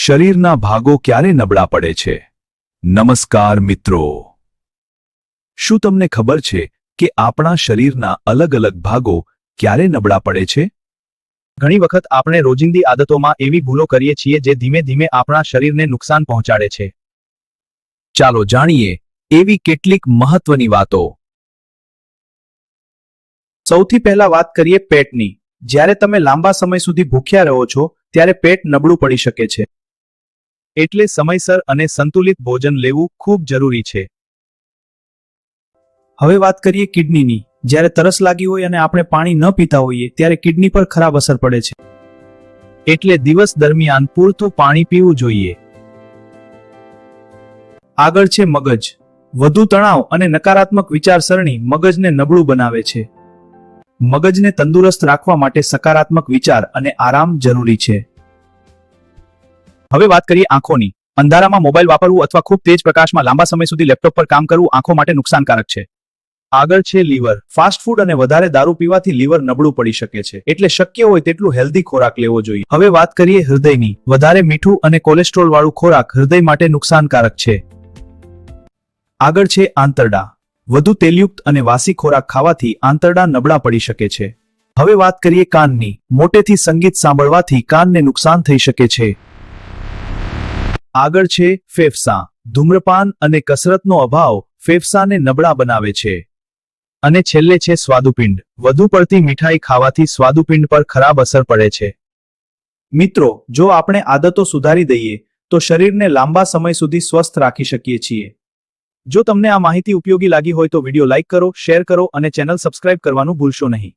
શરીરના ભાગો ક્યારે નબળા પડે છે? નમસ્કાર મિત્રો, શું તમને ખબર છે કે આપણા શરીરના અલગ અલગ ભાગો ક્યારે નબળા પડે છે? ઘણી વખત આપણે રોજિંદી આદતોમાં એવી ભૂલો કરીએ છીએ જે ધીમે ધીમે આપણા શરીરને નુકસાન પહોંચાડે છે. ચાલો જાણીએ એવી કેટલીક મહત્વની વાતો. સૌથી પહેલા વાત કરીએ પેટની. જ્યારે તમે લાંબા સમય સુધી ભૂખ્યા રહો છો ત્યારે પેટ નબળું પડી શકે છે. એટલે સમયસર અને સંતુલિત ભોજન લેવું ખૂબ જરૂરી છે. હવે વાત કરીએ કિડનીની. જ્યારે તરસ લાગી હોય અને આપણે પાણી ન પીતા હોઈએ ત્યારે કિડની પર ખરાબ અસર પડે છે. એટલે દિવસ દરમિયાન પૂરતું પાણી પીવું જોઈએ. આગળ છે મગજ. વધુ તણાવ અને નકારાત્મક વિચારસરણી મગજને નબળું બનાવે છે. મગજને તંદુરસ્ત રાખવા માટે સકારાત્મક વિચાર અને આરામ જરૂરી છે. હવે વાત કરીએ આંખોની. અંધારામાં મોબાઈલ વાપરવું અથવા ખૂબ તેજ પ્રકાશમાં લાંબા સમય સુધી લેપટોપ પર કામ કરવું આંખો માટે નુકસાનકારક છે. આગળ છે લીવર. ફાસ્ટ ફૂડ અને વધારે દારૂ પીવાથી લીવર નબળું પડી શકે છે. એટલે શક્ય હોય તેટલું હેલ્ધી ખોરાક લેવો જોઈએ. હવે વાત કરીએ હૃદયની. વધારે મીઠું અને કોલેસ્ટ્રોલ વાળું ખોરાક હૃદય માટે નુકસાનકારક છે. આગળ છે આંતરડા. વધુ તેલયુક્ત અને વાસી ખોરાક ખાવાથી આંતરડા નબળા પડી શકે છે. હવે વાત કરીએ કાનની. મોટેથી સંગીત સાંભળવાથી કાનને નુકસાન થઈ શકે છે. આગળ છે ફેફસા. ધૂમ્રપાન અને કસરતનો અભાવ ફેફસાને નબળા બનાવે છે. અને છેલ્લે છે સ્વાદુપિંડ. વધુ પડતી મીઠાઈ ખાવાથી સ્વાદુપિંડ પર ખરાબ અસર પડે છે. મિત્રો, જો આપણે આદતો સુધારી દઈએ તો શરીરને લાંબા સમય સુધી સ્વસ્થ રાખી શકીએ છીએ. જો તમને આ માહિતી ઉપયોગી લાગી હોય તો વિડીયો લાઈક કરો, શેર કરો અને ચેનલ સબસ્ક્રાઇબ કરવાનું ભૂલશો નહીં.